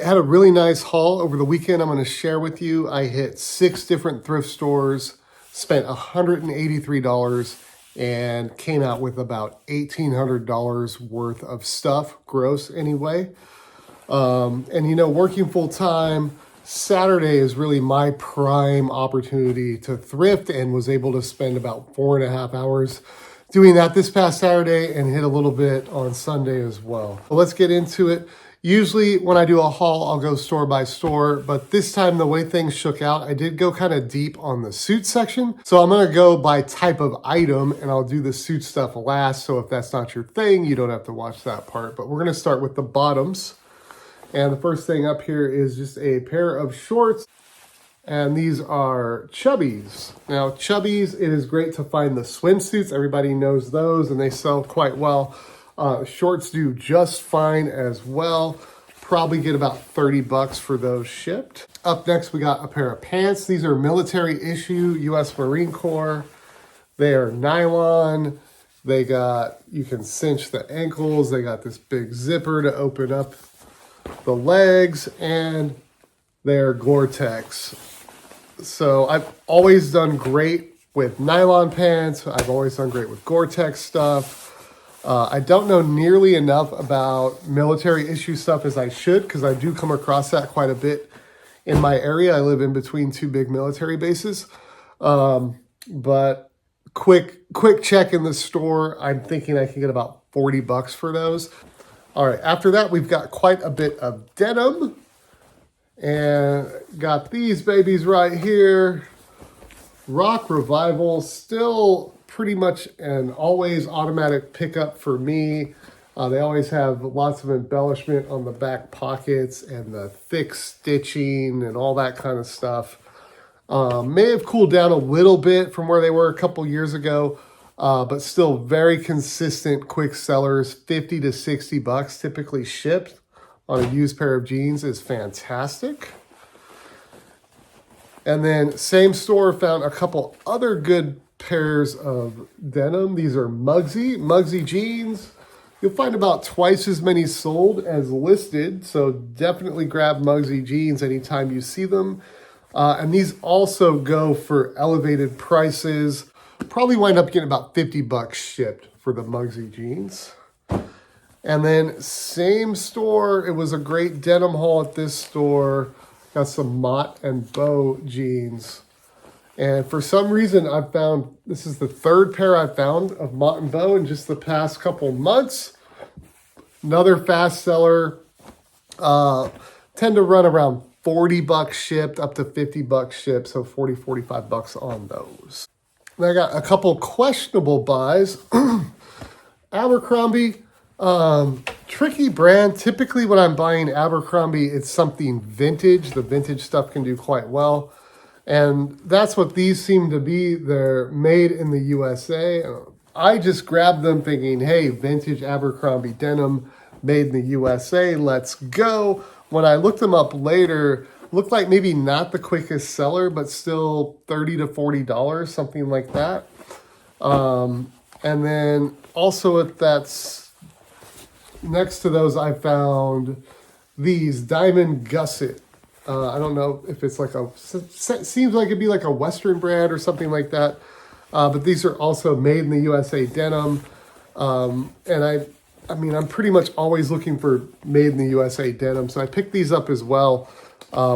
I had a really nice haul over the weekend I'm going to share with you. I hit 6 different thrift stores, spent $183, and came out with about $1,800 worth of stuff, gross anyway. And you know, working full time, Saturday is really my prime opportunity to thrift, and was able to spend about 4.5 hours doing that this past Saturday and hit a little bit on Sunday as well. So let's get into it. Usually when I do a haul, I'll go store by store, but this time the way things shook out, I did go kind of deep on the suit section. So I'm gonna go by type of item, and I'll do the suit stuff last. So if that's not your thing, you don't have to watch that part, but we're gonna start with the bottoms. And the first thing up here is just a pair of shorts. And these are Chubbies. Now, Chubbies, it is great to find the swimsuits. Everybody knows those, and they sell quite well. Shorts do just fine as well. Probably get about 30 bucks for those shipped. Up next, we got a pair of pants. These are military issue, U.S. Marine Corps. They are nylon. They got, you can cinch the ankles. They got this big zipper to open up the legs, and they're Gore-Tex. So I've always done great with nylon pants. I've always done great with Gore-Tex stuff. I don't know nearly enough about military issue stuff as I should, because I do come across that quite a bit in my area. I live in between 2 big military bases. But quick check in the store. I'm thinking I can get about 40 bucks for those. All right, after that, we've got quite a bit of denim. And got these babies right here. Rock Revival, still pretty much an always automatic pickup for me. They always have lots of embellishment on the back pockets and the thick stitching and all that kind of stuff. May have cooled down a little bit from where they were a couple years ago, but still very consistent quick sellers. 50 to 60 bucks typically shipped on a used pair of jeans is fantastic. And then same store, found a couple other good pairs of denim. These are Mugsy jeans. You'll find about twice as many sold as listed, so definitely grab Mugsy jeans anytime you see them. And these also go for elevated prices. Probably wind up getting about 50 bucks shipped for the Mugsy jeans. And then same store, it was a great denim haul at this store. Got some Mott and Bow jeans. And for some reason, I found, this is the 3rd pair I found of Mott and Bow in just the past couple months. Another fast seller. Tend to run around 40 bucks shipped, up to 50 bucks shipped. So 40, 45 bucks on those. And I got a couple questionable buys. Abercrombie. Tricky brand. Typically when I'm buying Abercrombie, it's something vintage. The vintage stuff can do quite well. And that's what these seem to be. They're made in the USA. I just grabbed them thinking, hey, vintage Abercrombie denim made in the USA. Let's go. When I looked them up later, looked like maybe not the quickest seller, but still $30 to $40, something like that. And then also that's next to those, I found these Diamond Gusset. I don't know if it's like seems like it'd be like a Western brand or something like that. But these are also made in the USA denim. And I mean, I'm pretty much always looking for made in the USA denim. So I picked these up as well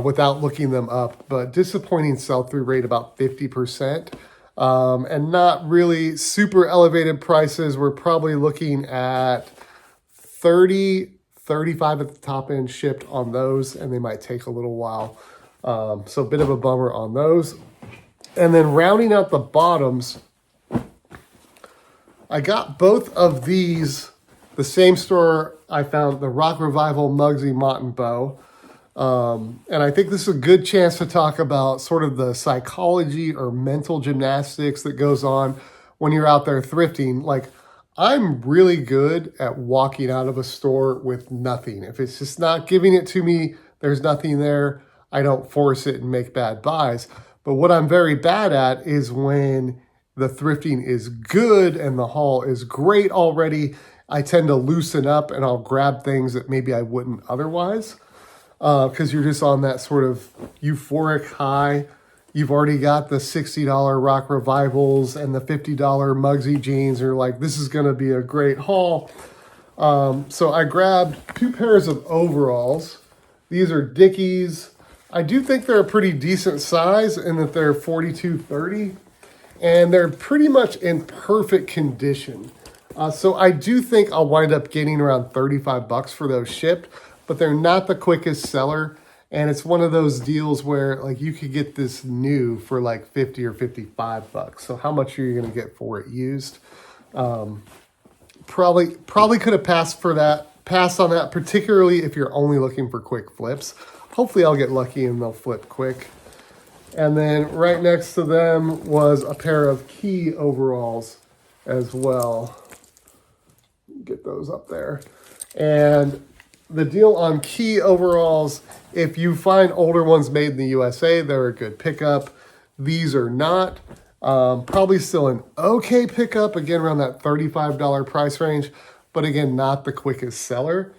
without looking them up. But disappointing sell-through rate, about 50%. And not really super elevated prices. We're probably looking at 30, 35 at the top end shipped on those, and they might take a little while. So a bit of a bummer on those. And then rounding out the bottoms, I got both of these, the same store I found the Rock Revival Mugsy Mott and Bow. And I think this is a good chance to talk about sort of the psychology or mental gymnastics that goes on when you're out there thrifting. Like, I'm really good at walking out of a store with nothing. If it's just not giving it to me, there's nothing there. I don't force it and make bad buys. But what I'm very bad at is when the thrifting is good and the haul is great already, I tend to loosen up and I'll grab things that maybe I wouldn't otherwise. because you're just on that sort of euphoric high. You've already got the $60 Rock Revivals and the $50 Muggsy jeans. You're like, this is going to be a great haul. So I grabbed 2 pairs of overalls. These are Dickies. I do think they're a pretty decent size in that they're 42-30, and they're pretty much in perfect condition. So I do think I'll wind up getting around 35 bucks for those shipped, but they're not the quickest seller. And it's one of those deals where like you could get this new for like 50 or 55 bucks. So how much are you going to get for it used? Probably could have passed on that, particularly if you're only looking for quick flips. Hopefully I'll get lucky and they'll flip quick. And then right next to them was a pair of Key overalls as well. Get those up there. And the deal on Key overalls, if you find older ones made in the USA, they're a good pickup. These are not. Probably still an okay pickup, again, around that $35 price range, but again, not the quickest seller.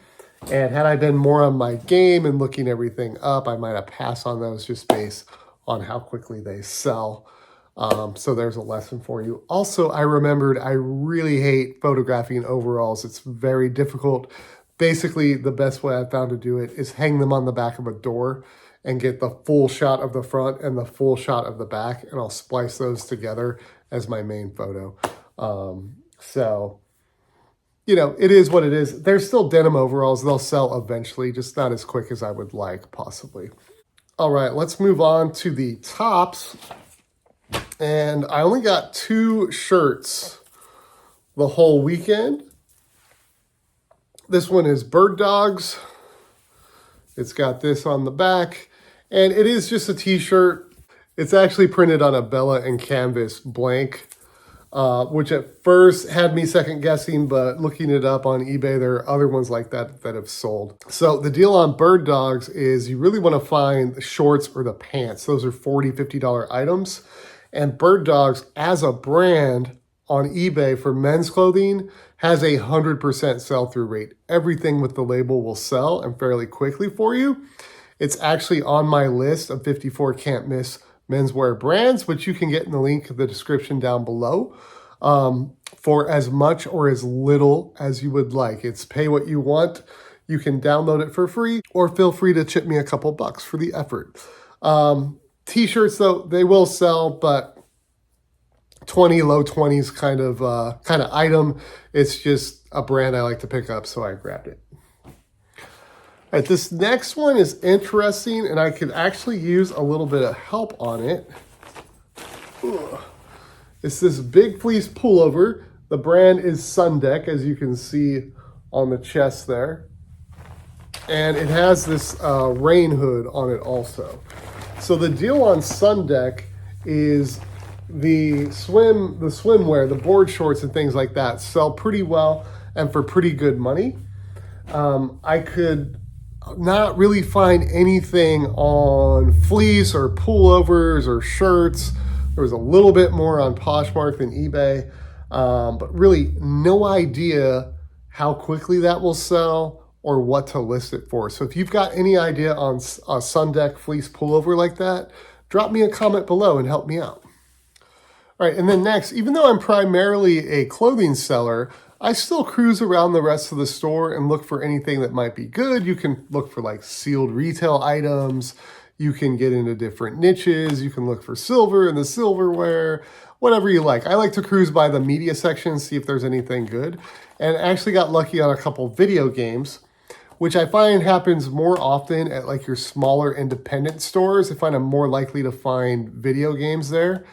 And had I been more on my game and looking everything up, I might have passed on those just based on how quickly they sell. So there's a lesson for you. Also, I remembered I really hate photographing overalls. It's very difficult. Basically, the best way I found to do it is hang them on the back of a door and get the full shot of the front and the full shot of the back, and I'll splice those together as my main photo. So, you know, it is what it is. They're still denim overalls. They'll sell eventually, just not as quick as I would like, possibly. All right, let's move on to the tops. And I only got 2 shirts the whole weekend. This one is Bird Dogs. It's got this on the back, and it is just a t-shirt. It's actually printed on a Bella and Canvas blank, which at first had me second guessing, but looking it up on eBay, there are other ones like that that have sold. So the deal on Bird Dogs is you really want to find the shorts or the pants. Those are $40, $50 items. And Bird Dogs as a brand on eBay for men's clothing has a 100% sell-through rate. Everything with the label will sell and fairly quickly for you. It's actually on my list of 54 can't miss menswear brands, which you can get in the link in the description down below, for as much or as little as you would like. It's pay what you want. You can download it for free, or feel free to chip me a couple bucks for the effort. T-shirts, though, they will sell, but 20, low 20s kind of item. It's just a brand I like to pick up, so I grabbed it. All right, this next one is interesting, and I could actually use a little bit of help on it. Ugh. It's this big fleece pullover. The brand is Sundeck, as you can see on the chest there. And it has this rain hood on it also. So the deal on Sundeck is the swimwear, the board shorts and things like that sell pretty well and for pretty good money. I could not really find anything on fleece or pullovers or shirts. There was a little bit more on Poshmark than eBay, but really no idea how quickly that will sell or what to list it for. So if you've got any idea on a Sundeck fleece pullover like that, drop me a comment below and help me out. All right, and then next, even though I'm primarily a clothing seller, I still cruise around the rest of the store and look for anything that might be good. You can look for like sealed retail items. You can get into different niches. You can look for silver and the silverware, whatever you like. I like to cruise by the media section, see if there's anything good. And actually got lucky on a couple video games, which I find happens more often at like your smaller independent stores. I find I'm more likely to find video games there.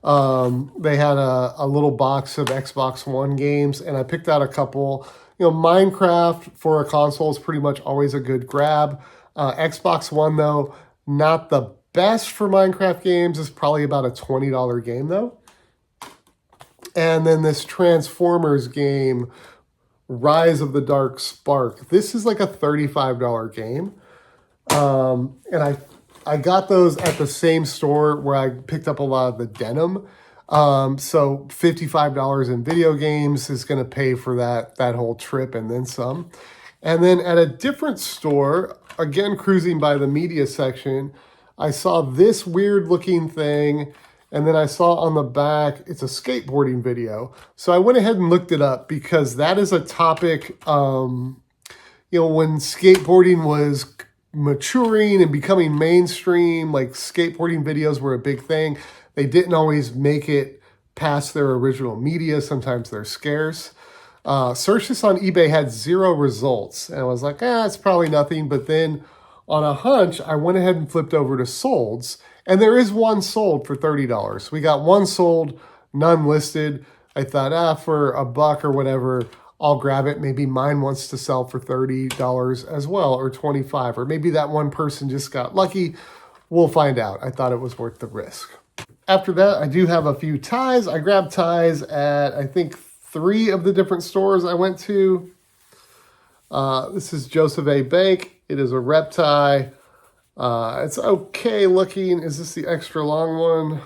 They had a little box of Xbox One games, and I picked out a couple. You know, Minecraft for a console is pretty much always a good grab. Xbox One, though, not the best for Minecraft games. It's probably about a $20 game, though. And then this Transformers game, Rise of the Dark Spark. This is like a $35 game. And I got those at the same store where I picked up a lot of the denim. So $55 in video games is going to pay for that whole trip and then some. And then at a different store, again, cruising by the media section, I saw this weird looking thing, and then I saw on the back, it's a skateboarding video. So I went ahead and looked it up because that is a topic, when skateboarding was maturing and becoming mainstream, like skateboarding videos were a big thing. They didn't always make it past their original media. Sometimes they're scarce. Searched this on eBay, had 0 results. And I was like, it's probably nothing. But then on a hunch, I went ahead and flipped over to solds. And there is one sold for $30. We got one sold, none listed. I thought, for $1 or whatever, I'll grab it. Maybe mine wants to sell for $30 as well, or $25, or maybe that one person just got lucky. We'll find out. I thought it was worth the risk. After that, I do have a few ties. I grabbed ties at, I think, 3 of the different stores I went to. This is Joseph A. Bank. It is a rep tie. It's okay looking. Is this the extra long one?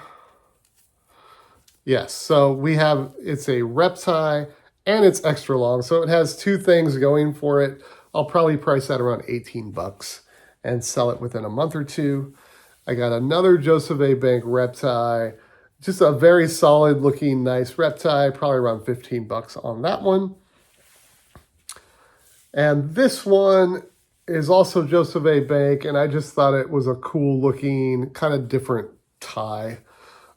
Yes, so it's a rep tie and it's extra long. So it has 2 things going for it. I'll probably price that around $18 and sell it within a month or 2. I got another Joseph A. Bank rep tie. Just a very solid looking, nice rep tie, probably around $15 on that one. And this one is also Joseph A. Bank, and I just thought it was a cool looking, kind of different tie.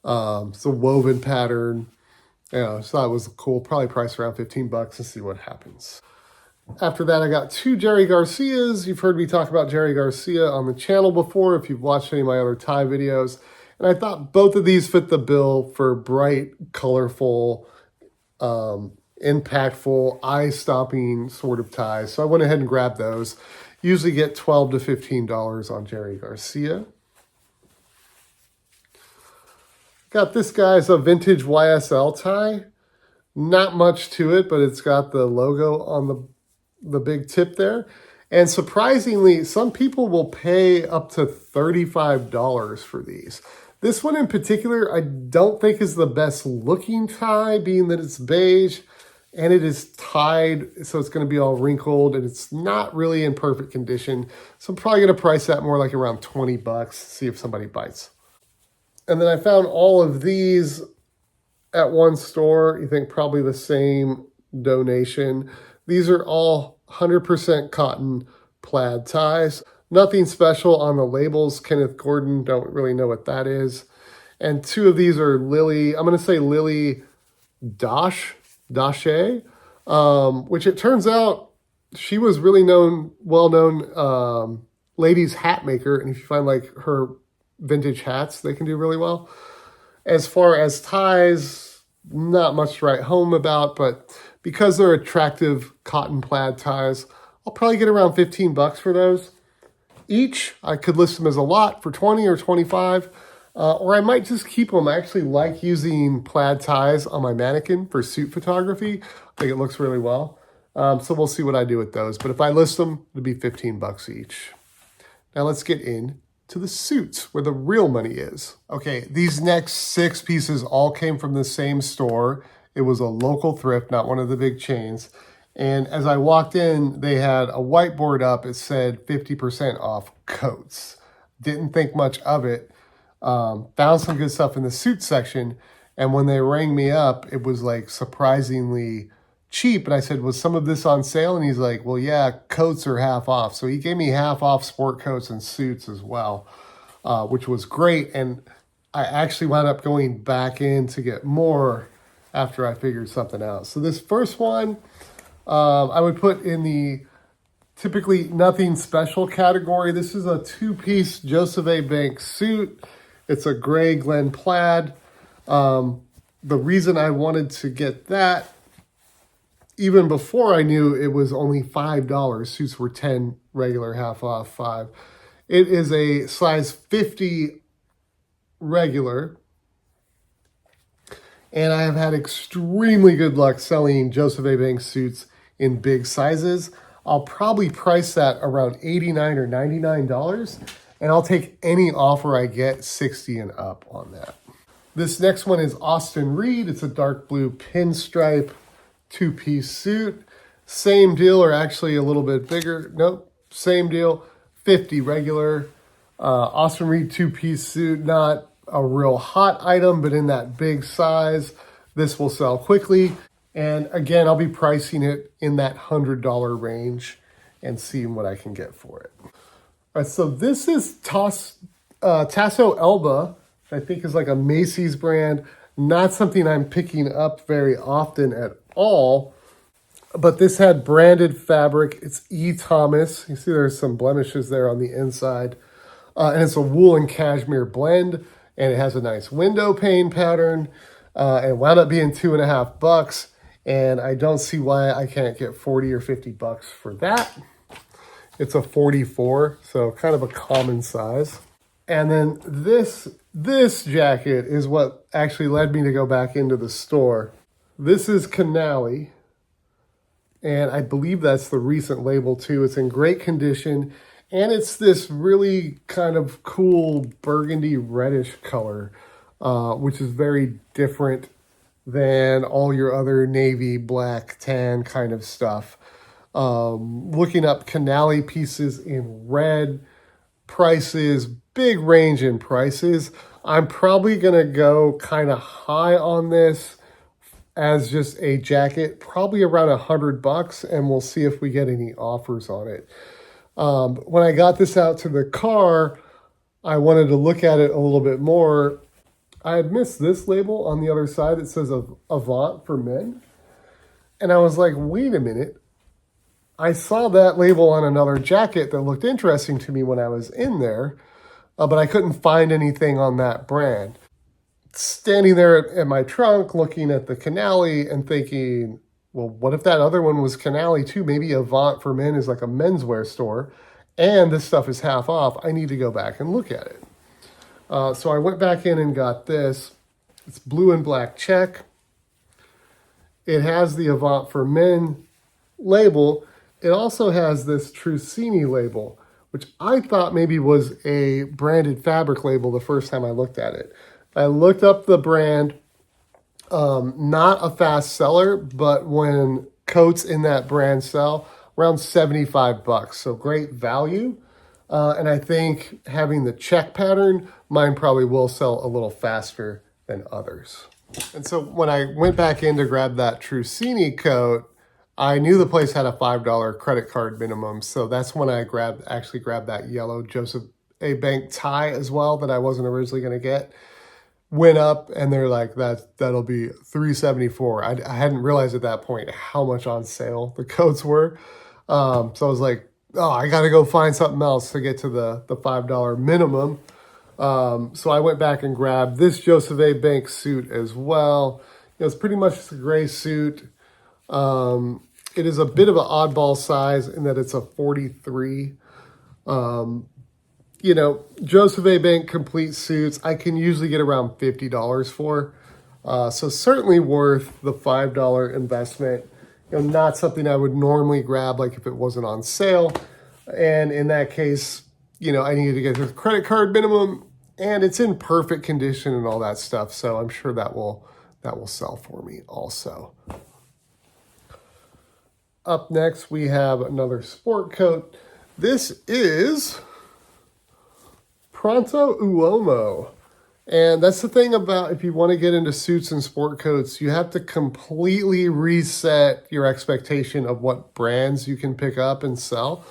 It's a woven pattern. So thought it was cool. Probably priced around $15 and see what happens. After that, I got 2 Jerry Garcias. You've heard me talk about Jerry Garcia on the channel before if you've watched any of my other tie videos. And I thought both of these fit the bill for bright, colorful, impactful, eye-stopping sort of ties. So I went ahead and grabbed those. Usually get $12 to $15 on Jerry Garcia. Got this guy's a vintage YSL tie. Not much to it, but it's got the logo on the big tip there. And surprisingly, some people will pay up to $35 for these. This one in particular, I don't think is the best looking tie, being that it's beige and it is tied, so it's going to be all wrinkled and it's not really in perfect condition. So I'm probably going to price that more like around $20, see if somebody bites. And then I found all of these at one store. You think probably the same donation. These are all 100% cotton plaid ties. Nothing special on the labels. Kenneth Gordon, don't really know what that is. And 2 of these are Lily, I'm going to say Lily Dache, which it turns out she was really well-known ladies hat maker. And if you find like her vintage hats, they can do really well. As far as ties, not much to write home about, but because they're attractive cotton plaid ties, I'll probably get around $15 for those. Each, I could list them as a lot for 20 or 25, or I might just keep them. I actually like using plaid ties on my mannequin for suit photography. I think it looks really well. So we'll see what I do with those. But if I list them, it'll be $15 each. Now let's get into the suits where the real money is. Okay, these next 6 pieces all came from the same store. It was a local thrift, not one of the big chains. And as I walked in, they had a whiteboard up. It said 50% off coats. Didn't think much of it. Found some good stuff in the suit section. And when they rang me up, it was like surprisingly cheap. And I said, was some of this on sale? And he's like, well, yeah, coats are half off. So he gave me half off sport coats and suits as well, which was great. And I actually wound up going back in to get more after I figured something out. So this first one, I would put in the typically nothing special category. This is a 2-piece Joseph A. Bank suit. It's a gray Glen plaid. The reason I wanted to get that, even before I knew it was only $5, suits were 10, regular half off 5. It is a size 50 regular. And I have had extremely good luck selling Joseph A. Bank suits in big sizes. I'll probably price that around $89 or $99. And I'll take any offer I get, $60 and up on that. This next one is Austin Reed. It's a dark blue pinstripe 2-piece suit. Same deal, or actually a little bit bigger. Nope, same deal. $50 regular. Austin Reed two-piece suit, not a real hot item, but in that big size, this will sell quickly. And again, I'll be pricing it in that $100 range and seeing what I can get for it. All right, so this is Tasso Elba, I think is like a Macy's brand. Not something I'm picking up very often at all, but this had branded fabric. It's E. Thomas. You see there's some blemishes there on the inside. And it's a wool and cashmere blend, and it has a nice window pane pattern. And it wound up being $2.50, and I don't see why I can't get 40 or 50 bucks for that. It's a 44, so kind of a common size. And then this jacket is what actually led me to go back into the store. This is Canali, and I believe that's the recent label too. It's in great condition, and it's this really kind of cool burgundy reddish color, which is very different than all your other navy, black, tan kind of stuff. Looking up Canali pieces in red, prices, big range in prices. I'm probably gonna go kind of high on this as just a jacket, probably around $100, and we'll see if we get any offers on it. When I got this out to the car, I wanted to look at it a little bit more. I had missed this label on the other side. It says Avant for men. And I was like, wait a minute. I saw that label on another jacket that looked interesting to me when I was in there, but I couldn't find anything on that brand. Standing there at my trunk, looking at the Canali and thinking, well, what if that other one was Canali too? Maybe Avant for men is like a menswear store, and this stuff is half off. I need to go back and look at it. So I went back in and got this. It's blue and black check. It has the Avant for men label. It also has this Trucini label, which I thought maybe was a branded fabric label the first time I looked at it. I looked up the brand, not a fast seller, but when coats in that brand sell, around $75. So great value. And I think having the check pattern, mine probably will sell a little faster than others. And so when I went back in to grab that Trucini coat, I knew the place had a $5 credit card minimum. So that's when I actually grabbed that yellow Joseph A. Bank tie as well that I wasn't originally going to get. Went up and they're like, that'll be $374. I hadn't realized at that point how much on sale the coats were. So I was like, oh, I got to go find something else to get to the $5 minimum. So I went back and grabbed this Joseph A. Bank suit as well. It's pretty much just a gray suit. It is a bit of an oddball size in that it's a 43. Joseph A. Bank complete suits, I can usually get around $50 for. So certainly worth the $5 investment. Not something I would normally grab like if it wasn't on sale. And in that case, I needed to get the credit card minimum, and it's in perfect condition and all that stuff. So I'm sure that will sell for me also. Up next, we have another sport coat. This is Pronto Uomo. And that's the thing about if you want to get into suits and sport coats, you have to completely reset your expectation of what brands you can pick up and sell.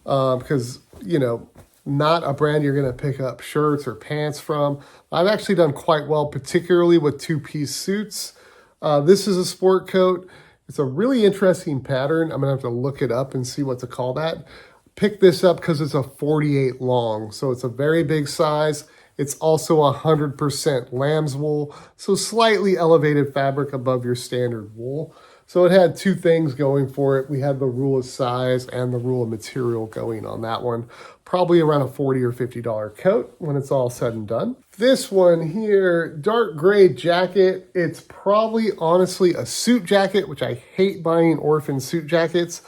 Because, not a brand you're going to pick up shirts or pants from. I've actually done quite well, particularly with two-piece suits. This is a sport coat. It's a really interesting pattern. I'm going to have to look it up and see what to call that. Pick this up because it's a 48 long, so it's a very big size. It's also 100% lamb's wool, so slightly elevated fabric above your standard wool. So it had two things going for it. We had the rule of size and the rule of material going on that one. Probably around a $40 or $50 coat when it's all said and done. This one here, dark gray jacket. It's probably honestly a suit jacket, which I hate buying orphan suit jackets.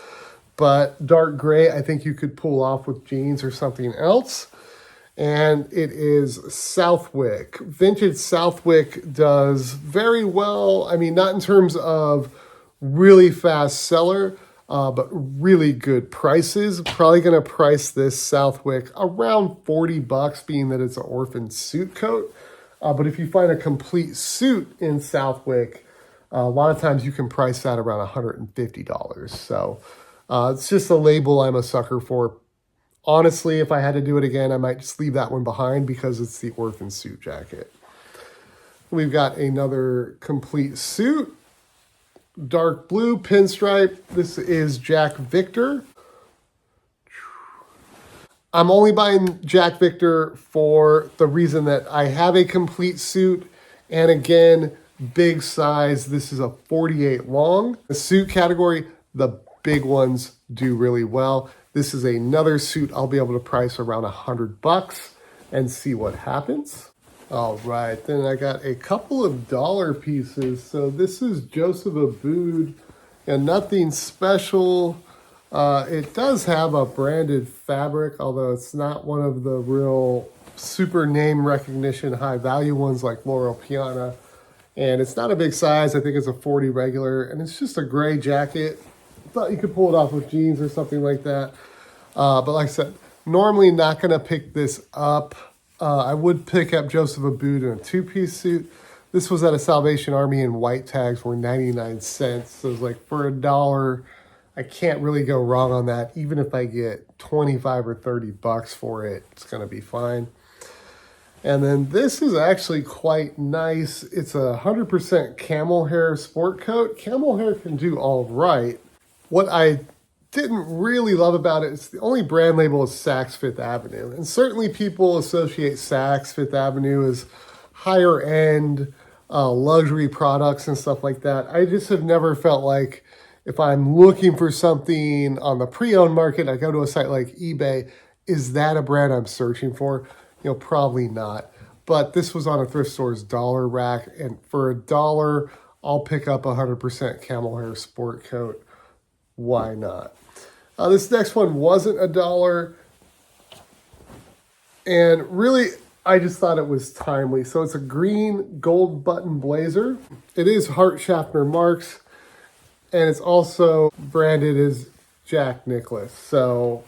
But dark gray, I think you could pull off with jeans or something else. And it is Southwick. Vintage Southwick does very well. I mean, not in terms of really fast seller, but really good prices. Probably going to price this Southwick around 40 bucks, being that it's an orphan suit coat. But if you find a complete suit in Southwick, a lot of times you can price that around $150. So it's just a label I'm a sucker for. Honestly, if I had to do it again, I might just leave that one behind because it's the orphan suit jacket. We've got another complete suit. Dark blue pinstripe. This is Jack Victor. I'm only buying Jack Victor for the reason that I have a complete suit. And again, big size. This is a 48 long. The suit category, the big ones do really well. This is another suit I'll be able to price around $100 and see what happens. All right, then I got a couple of dollar pieces. So this is Joseph Abood, and nothing special. It does have a branded fabric, although it's not one of the real super name recognition high value ones like Laurel Piana. And it's not a big size. I think it's a 40 regular, and it's just a gray jacket. Thought you could pull it off with jeans or something like that. But like I said, normally not going to pick this up. I would pick up Joseph Abood in a two-piece suit. This was at a Salvation Army, and white tags were 99 cents. So it's like for $1, I can't really go wrong on that. Even if I get 25 or 30 bucks for it, it's going to be fine. And then this is actually quite nice. It's a 100% camel hair sport coat. Camel hair can do all right. What I didn't really love about it is the only brand label is Saks Fifth Avenue. And certainly people associate Saks Fifth Avenue as higher end luxury products and stuff like that. I just have never felt like if I'm looking for something on the pre-owned market, I go to a site like eBay, is that a brand I'm searching for? You know, probably not. But this was on a thrift store's dollar rack, and for $1, I'll pick up a 100% camel hair sport coat. Why not? This next one wasn't $1, and really, I just thought it was timely. So it's a green gold button blazer. It is Hart Schaffner Marks, and it's also branded as Jack Nicklaus. So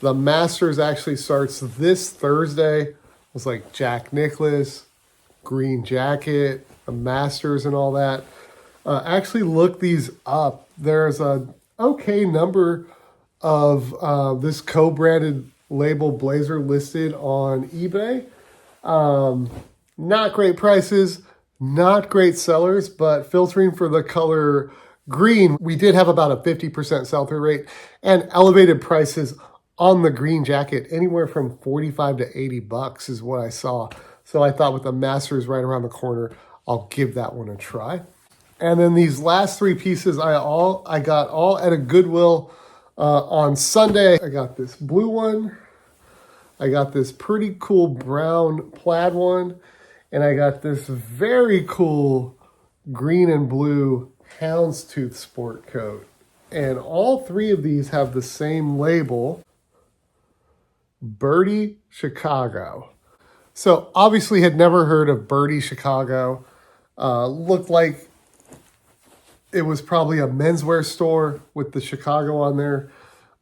the Masters actually starts this Thursday. It was like Jack Nicklaus, green jacket, the Masters and all that. Actually look these up. There's a okay number of this co-branded label blazer listed on eBay. Not great prices, not great sellers, but filtering for the color green, we did have about a 50% sell-through rate and elevated prices on the green jacket, anywhere from 45 to 80 bucks is what I saw. So I thought with the Masters right around the corner, I'll give that one a try. And then these last three pieces I got all at a Goodwill on Sunday. I got this blue one, I got this pretty cool brown plaid one, and I got this very cool green and blue houndstooth sport coat. And all three of these have the same label, Birdie Chicago. So obviously had never heard of Birdie Chicago. Looked like it was probably a menswear store with the Chicago on there.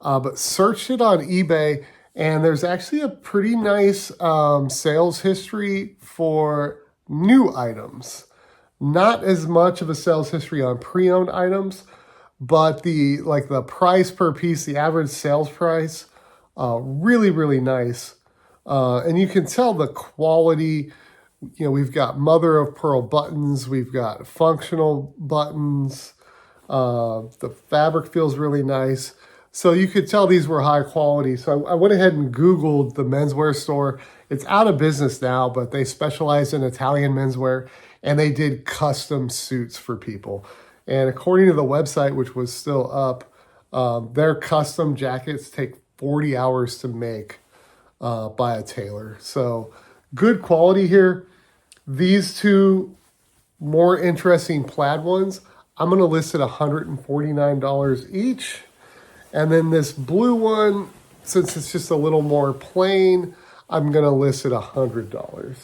But searched it on eBay, and there's actually a pretty nice sales history for new items. Not as much of a sales history on pre-owned items, but the price per piece, the average sales price, really, really nice. And you can tell the quality. You know, we've got mother of pearl buttons, we've got functional buttons. The fabric feels really nice. So you could tell these were high quality. So I went ahead and Googled the menswear store. It's out of business now, but they specialize in Italian menswear, and they did custom suits for people. And according to the website, which was still up, their custom jackets take 40 hours to make by a tailor. So good quality here. These two more interesting plaid ones, I'm going to list at $149 each. And then this blue one, since it's just a little more plain, I'm going to list at $100.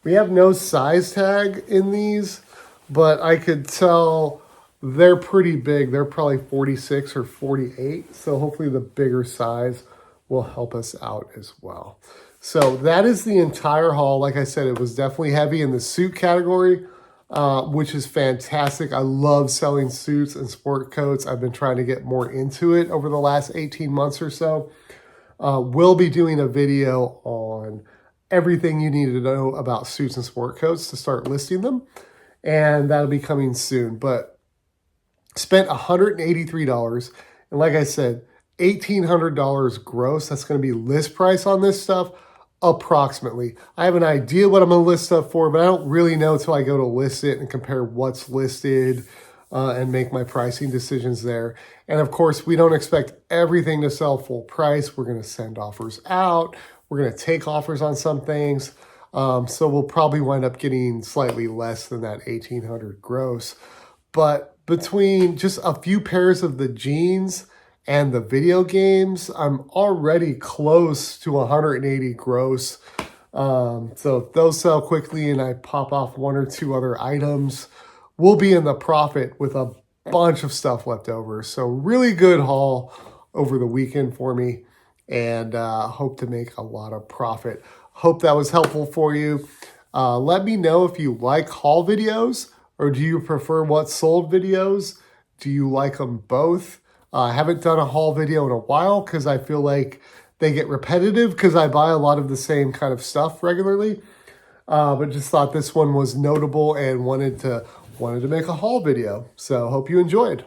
We have no size tag in these, but I could tell They're pretty big. They're probably 46 or 48. So hopefully the bigger size will help us out as well. So that is the entire haul. Like I said, it was definitely heavy in the suit category, which is fantastic. I love selling suits and sport coats. I've been trying to get more into it over the last 18 months or so. We'll be doing a video on everything you need to know about suits and sport coats to start listing them. And that'll be coming soon. But spent $183. And like I said, $1,800 gross. That's going to be list price on this stuff, approximately. I have an idea what I'm going to list stuff for, but I don't really know until I go to list it and compare what's listed and make my pricing decisions there. And of course, we don't expect everything to sell full price. We're going to send offers out. We're going to take offers on some things. So we'll probably wind up getting slightly less than that 1,800 gross. But between just a few pairs of the jeans and the video games, I'm already close to 180 gross. So if those sell quickly and I pop off one or two other items, we'll be in the profit with a bunch of stuff left over. So really good haul over the weekend for me, and hope to make a lot of profit. Hope that was helpful for you. Let me know if you like haul videos, or do you prefer what's sold videos? Do you like them both? I haven't done a haul video in a while because I feel like they get repetitive because I buy a lot of the same kind of stuff regularly. But just thought this one was notable and wanted to make a haul video. So hope you enjoyed.